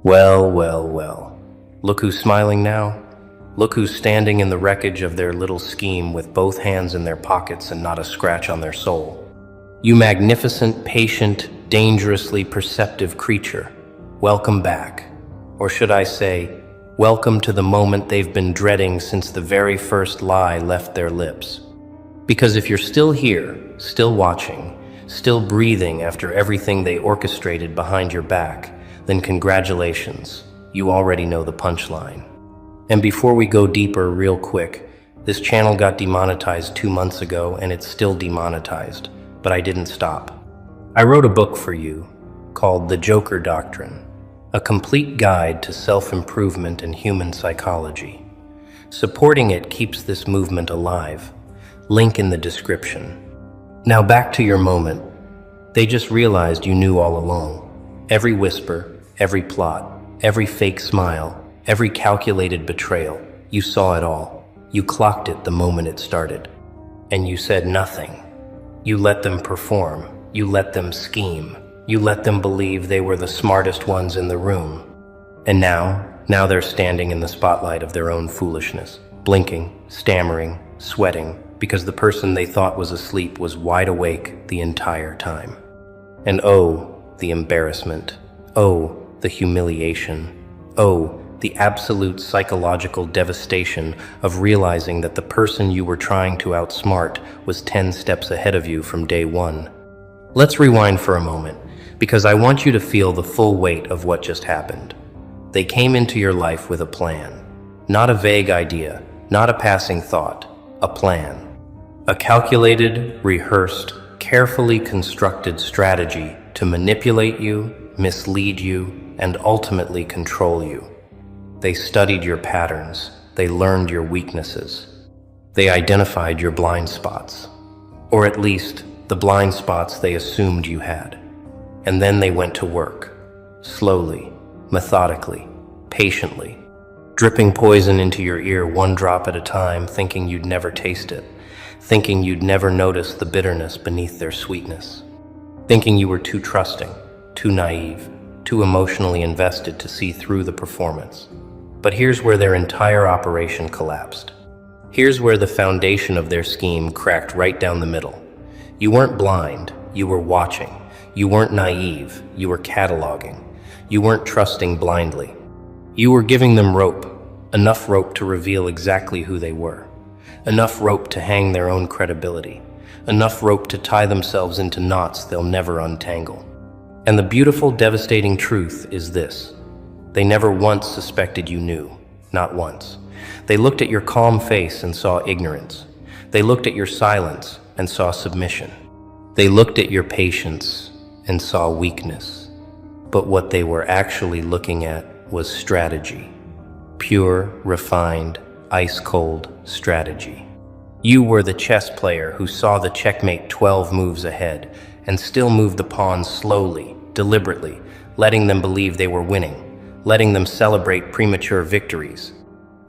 Well, well, well. Look who's smiling now. Look who's standing in the wreckage of their little scheme with both hands in their pockets and not a scratch on their soul. You magnificent, patient, dangerously perceptive creature. Welcome back. Or should I say, welcome to the moment they've been dreading since the very first lie left their lips. Because if you're still here, still watching, still breathing after everything they orchestrated behind your back, then congratulations, you already know the punchline. And before we go deeper real quick, this channel got demonetized 2 months ago and it's still demonetized, but I didn't stop. I wrote a book for you called The Joker Doctrine, a complete guide to self-improvement and human psychology. Supporting it keeps this movement alive. Link in the description. Now back to your moment. They just realized you knew all along. Every whisper, every plot, every fake smile, every calculated betrayal, you saw it all. You clocked it the moment it started. And you said nothing. You let them perform. You let them scheme. You let them believe they were the smartest ones in the room. And now they're standing in the spotlight of their own foolishness, blinking, stammering, sweating, because the person they thought was asleep was wide awake the entire time. And oh, the embarrassment. Oh, the humiliation. Oh, the absolute psychological devastation of realizing that the person you were trying to outsmart was 10 steps ahead of you from day one. Let's rewind for a moment, because I want you to feel the full weight of what just happened. They came into your life with a plan. Not a vague idea, not a passing thought, a plan. A calculated, rehearsed, carefully constructed strategy to manipulate you, mislead you, and ultimately control you. They studied your patterns. They learned your weaknesses. They identified your blind spots, or at least the blind spots they assumed you had. And then they went to work, slowly, methodically, patiently, dripping poison into your ear one drop at a time, thinking you'd never taste it, thinking you'd never notice the bitterness beneath their sweetness, thinking you were too trusting, too naive, too emotionally invested to see through the performance. But here's where their entire operation collapsed. Here's where the foundation of their scheme cracked right down the middle. You weren't blind, you were watching. You weren't naive, you were cataloging. You weren't trusting blindly. You were giving them rope, enough rope to reveal exactly who they were, enough rope to hang their own credibility, enough rope to tie themselves into knots they'll never untangle. And the beautiful, devastating truth is this. They never once suspected you knew, not once. They looked at your calm face and saw ignorance. They looked at your silence and saw submission. They looked at your patience and saw weakness. But what they were actually looking at was strategy. Pure, refined, ice-cold strategy. You were the chess player who saw the checkmate 12 moves ahead and still moved the pawns slowly, deliberately, letting them believe they were winning, letting them celebrate premature victories,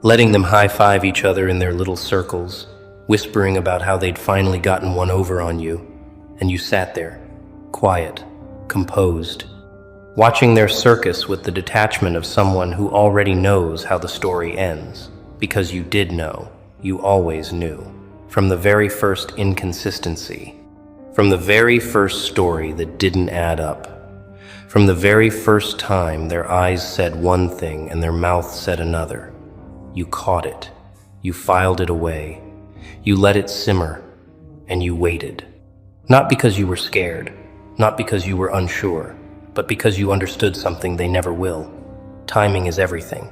letting them high-five each other in their little circles, whispering about how they'd finally gotten one over on you. And you sat there, quiet, composed, watching their circus with the detachment of someone who already knows how the story ends. Because you did know, you always knew. From the very first inconsistency, from the very first story that didn't add up, from the very first time their eyes said one thing and their mouth said another, you caught it, you filed it away, you let it simmer, and you waited. Not because you were scared, not because you were unsure, but because you understood something they never will. Timing is everything.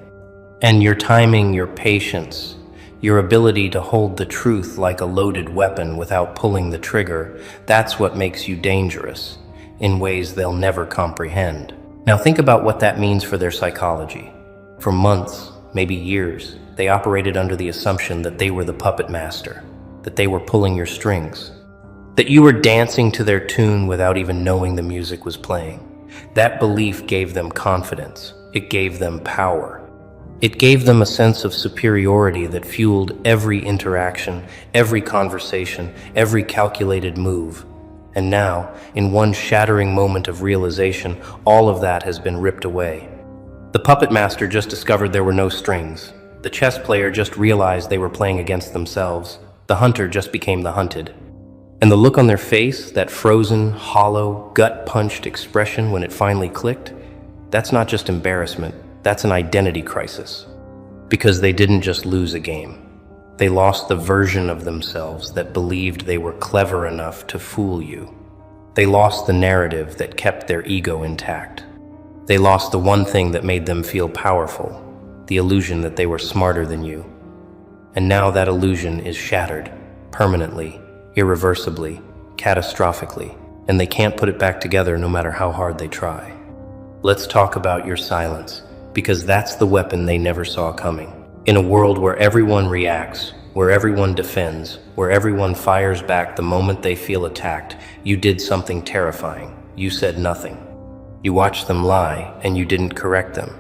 And your timing, your patience, your ability to hold the truth like a loaded weapon without pulling the trigger, that's what makes you dangerous, in ways they'll never comprehend. Now think about what that means for their psychology. For months, maybe years, they operated under the assumption that they were the puppet master, that they were pulling your strings, that you were dancing to their tune without even knowing the music was playing. That belief gave them confidence. It gave them power. It gave them a sense of superiority that fueled every interaction, every conversation, every calculated move. And now, in one shattering moment of realization, all of that has been ripped away. The puppet master just discovered there were no strings. The chess player just realized they were playing against themselves. The hunter just became the hunted. And the look on their face, that frozen, hollow, gut-punched expression when it finally clicked, that's not just embarrassment, that's an identity crisis. Because they didn't just lose a game. They lost the version of themselves that believed they were clever enough to fool you. They lost the narrative that kept their ego intact. They lost the one thing that made them feel powerful, the illusion that they were smarter than you. And now that illusion is shattered, permanently, irreversibly, catastrophically, and they can't put it back together no matter how hard they try. Let's talk about your silence, because that's the weapon they never saw coming. In a world where everyone reacts, where everyone defends, where everyone fires back the moment they feel attacked, you did something terrifying. You said nothing. You watched them lie, and you didn't correct them.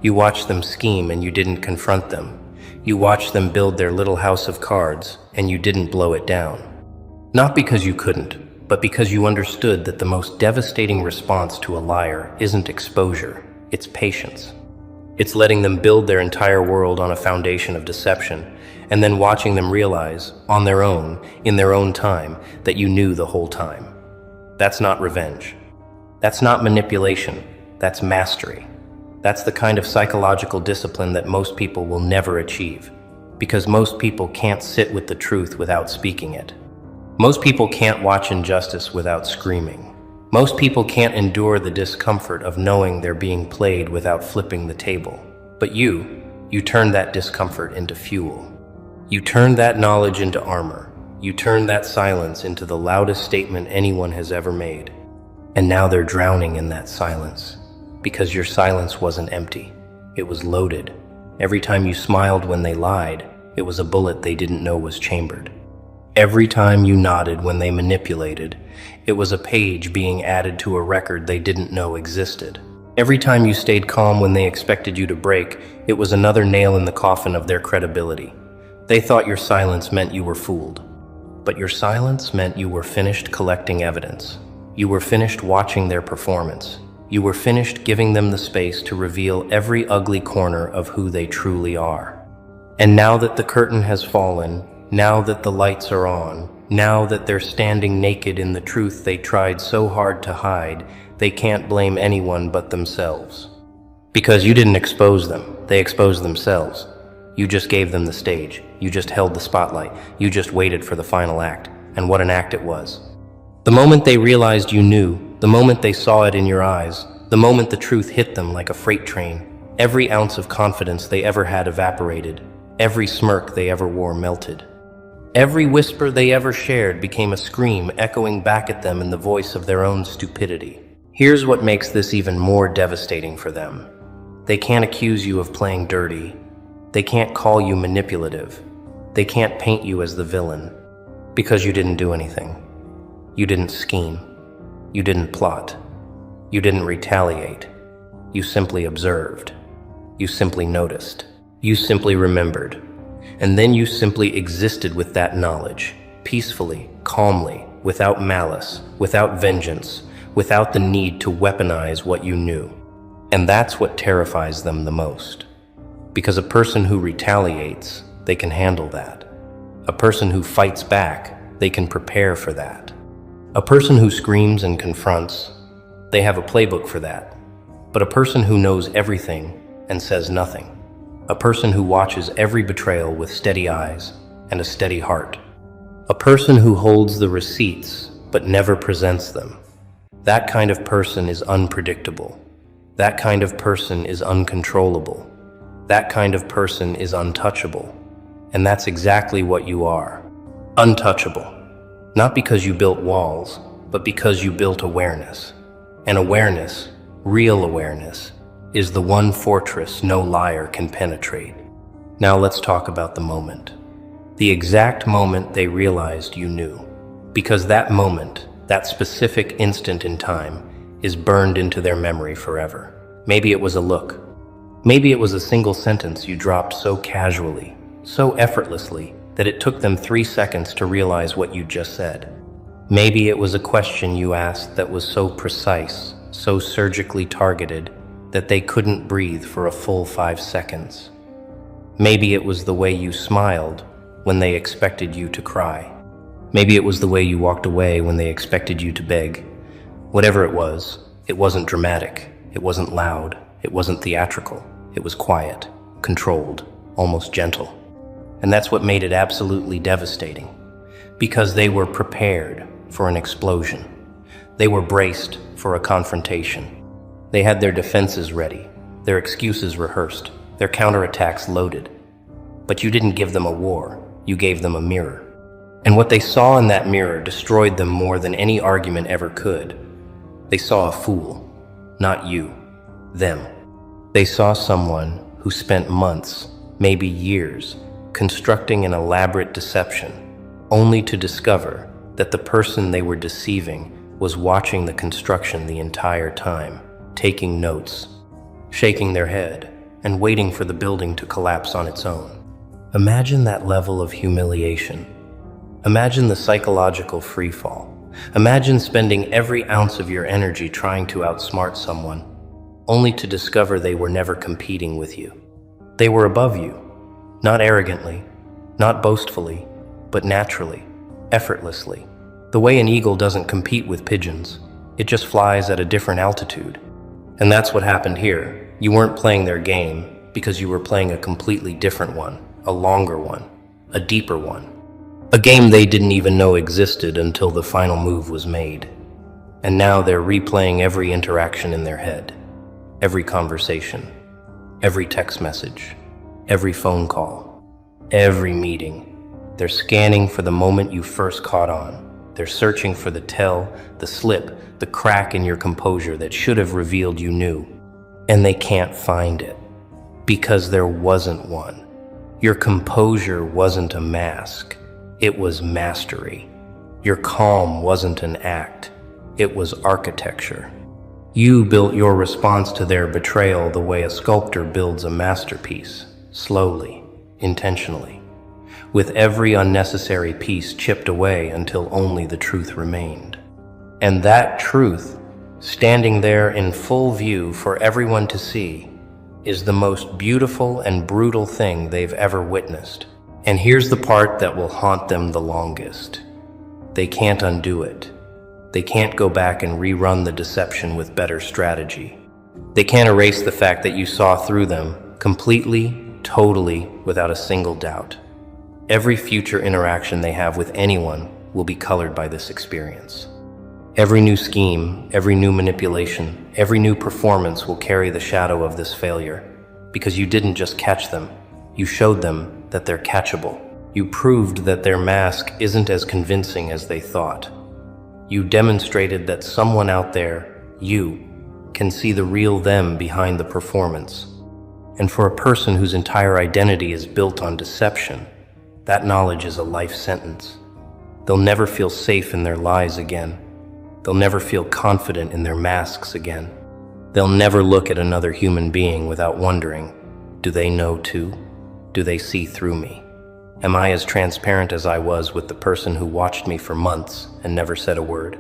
You watched them scheme, and you didn't confront them. You watched them build their little house of cards, and you didn't blow it down. Not because you couldn't, but because you understood that the most devastating response to a liar isn't exposure, it's patience. It's letting them build their entire world on a foundation of deception, and then watching them realize, on their own, in their own time, that you knew the whole time. That's not revenge. That's not manipulation. That's mastery. That's the kind of psychological discipline that most people will never achieve, because most people can't sit with the truth without speaking it. Most people can't watch injustice without screaming. Most people can't endure the discomfort of knowing they're being played without flipping the table. But you turned that discomfort into fuel. You turned that knowledge into armor. You turned that silence into the loudest statement anyone has ever made. And now they're drowning in that silence. Because your silence wasn't empty. It was loaded. Every time you smiled when they lied, it was a bullet they didn't know was chambered. Every time you nodded when they manipulated, it was a page being added to a record they didn't know existed. Every time you stayed calm when they expected you to break, it was another nail in the coffin of their credibility. They thought your silence meant you were fooled. But your silence meant you were finished collecting evidence. You were finished watching their performance. You were finished giving them the space to reveal every ugly corner of who they truly are. And now that the curtain has fallen, now that the lights are on, now that they're standing naked in the truth they tried so hard to hide, they can't blame anyone but themselves. Because you didn't expose them, they exposed themselves. You just gave them the stage. You just held the spotlight. You just waited for the final act. And what an act it was. The moment they realized you knew, the moment they saw it in your eyes, the moment the truth hit them like a freight train, every ounce of confidence they ever had evaporated. Every smirk they ever wore melted. Every whisper they ever shared became a scream echoing back at them in the voice of their own stupidity. Here's what makes this even more devastating for them. They can't accuse you of playing dirty. They can't call you manipulative. They can't paint you as the villain. Because you didn't do anything. You didn't scheme. You didn't plot. You didn't retaliate. You simply observed. You simply noticed. You simply remembered. And then you simply existed with that knowledge, peacefully, calmly, without malice, without vengeance, without the need to weaponize what you knew. And that's what terrifies them the most. Because a person who retaliates, they can handle that. A person who fights back, they can prepare for that. A person who screams and confronts, they have a playbook for that. But a person who knows everything and says nothing. A person who watches every betrayal with steady eyes and a steady heart. A person who holds the receipts but never presents them. That kind of person is unpredictable. That kind of person is uncontrollable. That kind of person is untouchable. And that's exactly what you are. Untouchable. Not because you built walls, but because you built awareness. And awareness, real awareness, is the one fortress no liar can penetrate. Now let's talk about the moment. The exact moment they realized you knew. Because that moment, that specific instant in time, is burned into their memory forever. Maybe it was a look. Maybe it was a single sentence you dropped so casually, so effortlessly, that it took them 3 seconds to realize what you just said. Maybe it was a question you asked that was so precise, so surgically targeted, that they couldn't breathe for a full 5 seconds. Maybe it was the way you smiled when they expected you to cry. Maybe it was the way you walked away when they expected you to beg. Whatever it wasn't dramatic, it wasn't loud, it wasn't theatrical. It was quiet, controlled, almost gentle. And that's what made it absolutely devastating. Because they were prepared for an explosion. They were braced for a confrontation. They had their defenses ready, their excuses rehearsed, their counterattacks loaded. But you didn't give them a war, you gave them a mirror. And what they saw in that mirror destroyed them more than any argument ever could. They saw a fool, not you, them. They saw someone who spent months, maybe years, constructing an elaborate deception, only to discover that the person they were deceiving was watching the construction the entire time, taking notes, shaking their head, and waiting for the building to collapse on its own. Imagine that level of humiliation. Imagine the psychological freefall. Imagine spending every ounce of your energy trying to outsmart someone, only to discover they were never competing with you. They were above you, not arrogantly, not boastfully, but naturally, effortlessly. The way an eagle doesn't compete with pigeons, it just flies at a different altitude. And that's what happened here. You weren't playing their game because you were playing a completely different one, a longer one, a deeper one. A game they didn't even know existed until the final move was made. And now they're replaying every interaction in their head, every conversation, every text message, every phone call, every meeting. They're scanning for the moment you first caught on. They're searching for the tell, the slip, the crack in your composure that should have revealed you knew. And they can't find it, because there wasn't one. Your composure wasn't a mask, it was mastery. Your calm wasn't an act, it was architecture. You built your response to their betrayal the way a sculptor builds a masterpiece, slowly, intentionally, with every unnecessary piece chipped away until only the truth remained. And that truth, standing there in full view for everyone to see, is the most beautiful and brutal thing they've ever witnessed. And here's the part that will haunt them the longest. They can't undo it. They can't go back and rerun the deception with better strategy. They can't erase the fact that you saw through them completely, totally, without a single doubt. Every future interaction they have with anyone will be colored by this experience. Every new scheme, every new manipulation, every new performance will carry the shadow of this failure, because you didn't just catch them, you showed them that they're catchable. You proved that their mask isn't as convincing as they thought. You demonstrated that someone out there, you, can see the real them behind the performance. And for a person whose entire identity is built on deception, that knowledge is a life sentence. They'll never feel safe in their lies again. They'll never feel confident in their masks again. They'll never look at another human being without wondering, do they know too? Do they see through me? Am I as transparent as I was with the person who watched me for months and never said a word?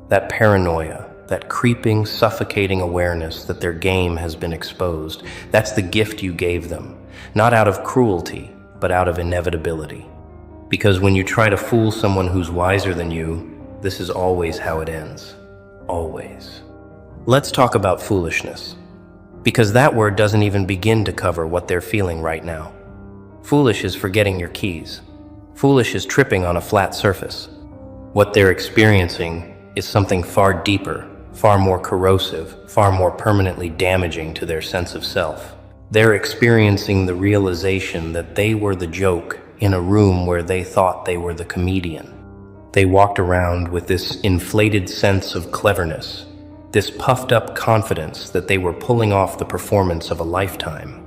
That paranoia, that creeping, suffocating awareness that their game has been exposed, that's the gift you gave them, not out of cruelty, but out of inevitability. Because when you try to fool someone who's wiser than you, this is always how it ends. Always. Let's talk about foolishness, because that word doesn't even begin to cover what they're feeling right now. Foolish is forgetting your keys. Foolish is tripping on a flat surface. What they're experiencing is something far deeper, far more corrosive, far more permanently damaging to their sense of self. They're experiencing the realization that they were the joke in a room where they thought they were the comedian. They walked around with this inflated sense of cleverness, this puffed up confidence that they were pulling off the performance of a lifetime.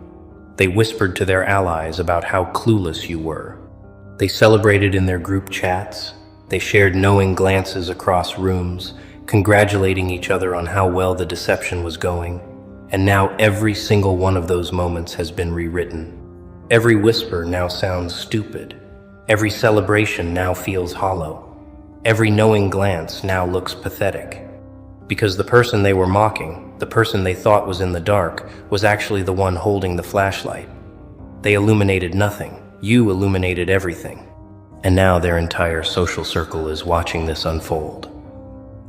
They whispered to their allies about how clueless you were. They celebrated in their group chats. They shared knowing glances across rooms, congratulating each other on how well the deception was going. And now every single one of those moments has been rewritten. Every whisper now sounds stupid. Every celebration now feels hollow. Every knowing glance now looks pathetic. Because the person they were mocking, the person they thought was in the dark, was actually the one holding the flashlight. They illuminated nothing. You illuminated everything. And now their entire social circle is watching this unfold.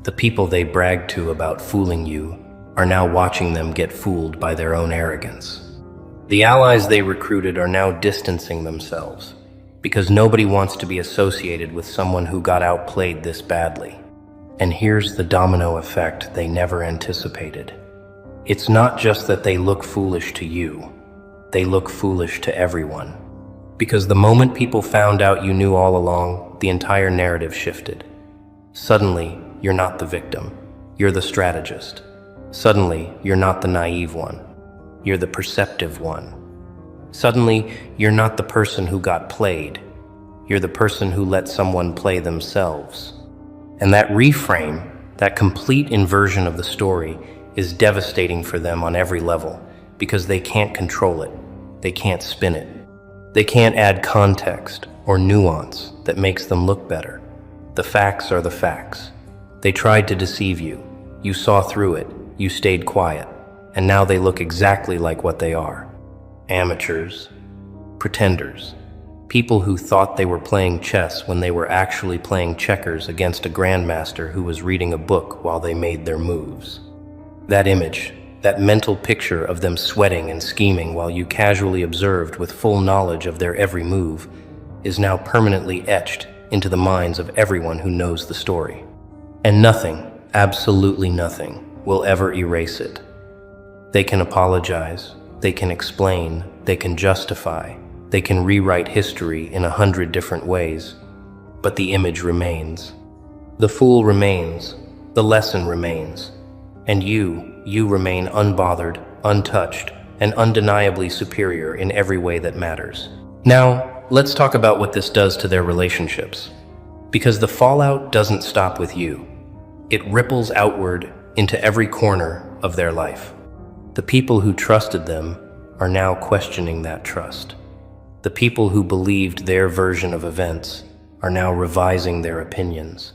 The people they bragged to about fooling you are now watching them get fooled by their own arrogance. The allies they recruited are now distancing themselves because nobody wants to be associated with someone who got outplayed this badly. And here's the domino effect they never anticipated. It's not just that they look foolish to you, they look foolish to everyone. Because the moment people found out you knew all along, the entire narrative shifted. Suddenly, you're not the victim, you're the strategist. Suddenly, you're not the naive one, you're the perceptive one. Suddenly, you're not the person who got played, you're the person who let someone play themselves. And that reframe, that complete inversion of the story, is devastating for them on every level because they can't control it, they can't spin it. They can't add context or nuance that makes them look better. The facts are the facts. They tried to deceive you. You saw through it. You stayed quiet. And now they look exactly like what they are. Amateurs. Pretenders. People who thought they were playing chess when they were actually playing checkers against a grandmaster who was reading a book while they made their moves. That image, that mental picture of them sweating and scheming while you casually observed with full knowledge of their every move, is now permanently etched into the minds of everyone who knows the story. And nothing, absolutely nothing, will ever erase it. They can apologize, they can explain, they can justify, they can rewrite history in 100 different ways, but the image remains. The fool remains, the lesson remains, and you remain unbothered, untouched, and undeniably superior in every way that matters. Now, let's talk about what this does to their relationships. Because the fallout doesn't stop with you. It ripples outward into every corner of their life. The people who trusted them are now questioning that trust. The people who believed their version of events are now revising their opinions.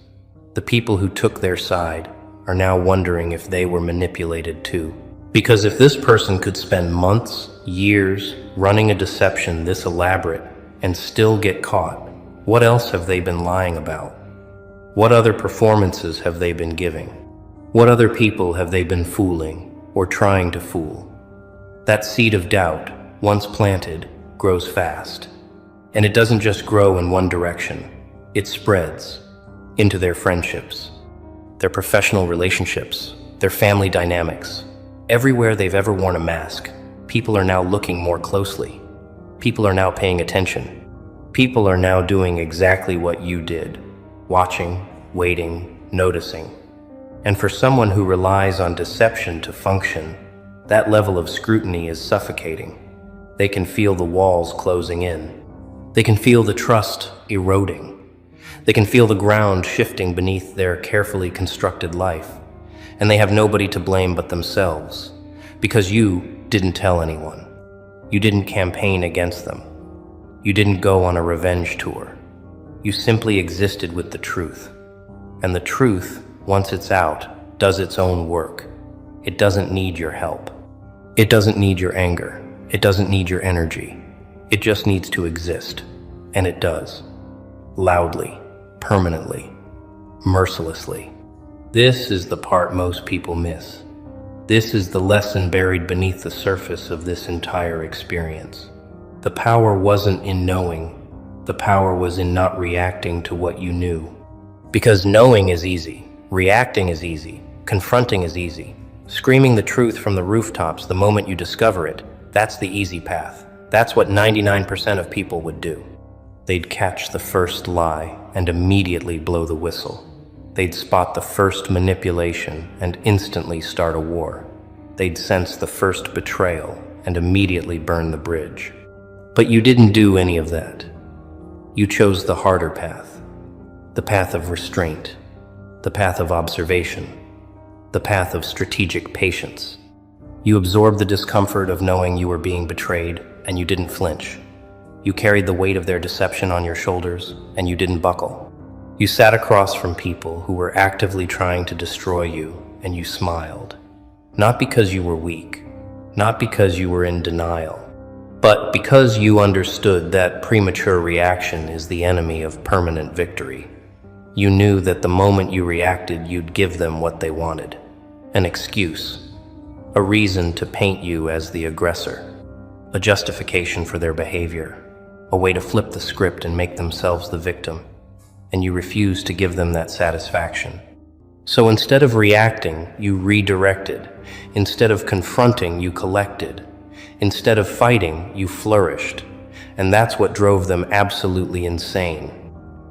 The people who took their side are now wondering if they were manipulated too. Because if this person could spend months, years, running a deception this elaborate and still get caught, what else have they been lying about? What other performances have they been giving? What other people have they been fooling or trying to fool? That seed of doubt, once planted, grows fast. And it doesn't just grow in one direction. It spreads into their friendships, their professional relationships, their family dynamics. Everywhere they've ever worn a mask, people are now looking more closely. People are now paying attention. People are now doing exactly what you did, watching, waiting, noticing. And for someone who relies on deception to function, that level of scrutiny is suffocating. They can feel the walls closing in. They can feel the trust eroding. They can feel the ground shifting beneath their carefully constructed life. And they have nobody to blame but themselves. Because you didn't tell anyone. You didn't campaign against them. You didn't go on a revenge tour. You simply existed with the truth. And the truth, once it's out, does its own work. It doesn't need your help. It doesn't need your anger. It doesn't need your energy. It just needs to exist. And it does. Loudly. Permanently, mercilessly. This is the part most people miss. This is the lesson buried beneath the surface of this entire experience. The power wasn't in knowing. The power was in not reacting to what you knew. Because knowing is easy, reacting is easy, confronting is easy. Screaming the truth from the rooftops the moment you discover it, that's the easy path. That's what 99% of people would do. They'd catch the first lie and immediately blow the whistle. They'd spot the first manipulation and instantly start a war. They'd sense the first betrayal and immediately burn the bridge. But you didn't do any of that. You chose the harder path, the path of restraint, the path of observation, the path of strategic patience. You absorbed the discomfort of knowing you were being betrayed, and you didn't flinch. You carried the weight of their deception on your shoulders, and you didn't buckle. You sat across from people who were actively trying to destroy you, and you smiled. Not because you were weak, not because you were in denial, but because you understood that premature reaction is the enemy of permanent victory. You knew that the moment you reacted, you'd give them what they wanted. An excuse, a reason to paint you as the aggressor, a justification for their behavior, a way to flip the script and make themselves the victim, and you refused to give them that satisfaction. So instead of reacting, you redirected. Instead of confronting, you collected. Instead of fighting, you flourished. And that's what drove them absolutely insane.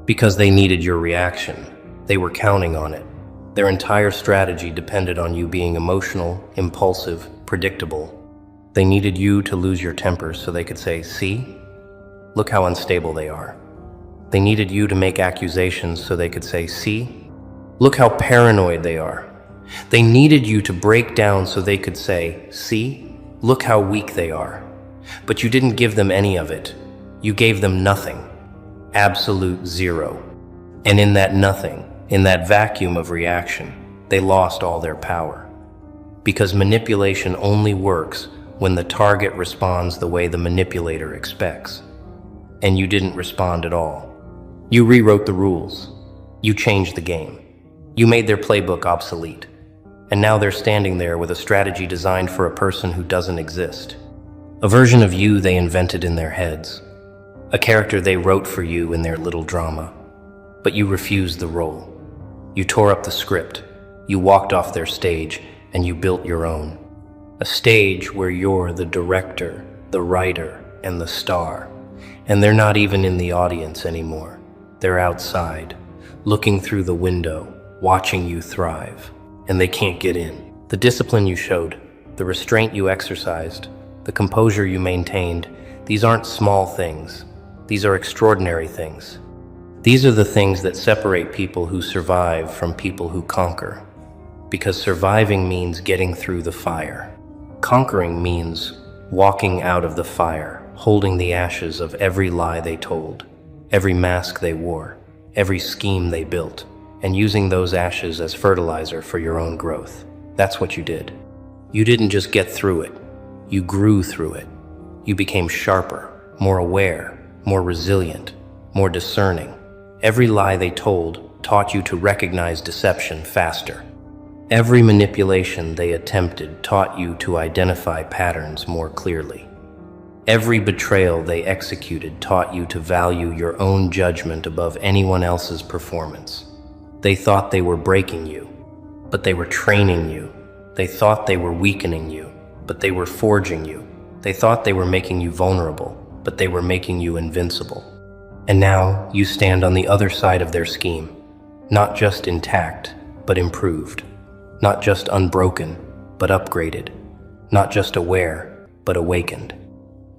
Because they needed your reaction. They were counting on it. Their entire strategy depended on you being emotional, impulsive, predictable. They needed you to lose your temper so they could say, "See? Look how unstable they are." They needed you to make accusations so they could say, "See? Look how paranoid they are." They needed you to break down so they could say, "See? Look how weak they are." But you didn't give them any of it. You gave them nothing. Absolute zero. And in that nothing, in that vacuum of reaction, they lost all their power. Because manipulation only works when the target responds the way the manipulator expects. And you didn't respond at all. You rewrote the rules. You changed the game. You made their playbook obsolete. And now they're standing there with a strategy designed for a person who doesn't exist. A version of you they invented in their heads. A character they wrote for you in their little drama. But you refused the role. You tore up the script. You walked off their stage and you built your own. A stage where you're the director, the writer, and the star. And they're not even in the audience anymore. They're outside, looking through the window, watching you thrive. And they can't get in. The discipline you showed, the restraint you exercised, the composure you maintained, these aren't small things. These are extraordinary things. These are the things that separate people who survive from people who conquer. Because surviving means getting through the fire. Conquering means walking out of the fire, holding the ashes of every lie they told, every mask they wore, every scheme they built, and using those ashes as fertilizer for your own growth. That's what you did. You didn't just get through it. You grew through it. You became sharper, more aware, more resilient, more discerning. Every lie they told taught you to recognize deception faster. Every manipulation they attempted taught you to identify patterns more clearly. Every betrayal they executed taught you to value your own judgment above anyone else's performance. They thought they were breaking you, but they were training you. They thought they were weakening you, but they were forging you. They thought they were making you vulnerable, but they were making you invincible. And now you stand on the other side of their scheme, not just intact, but improved. Not just unbroken, but upgraded. Not just aware, but awakened.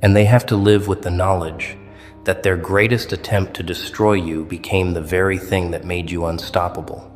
And they have to live with the knowledge that their greatest attempt to destroy you became the very thing that made you unstoppable.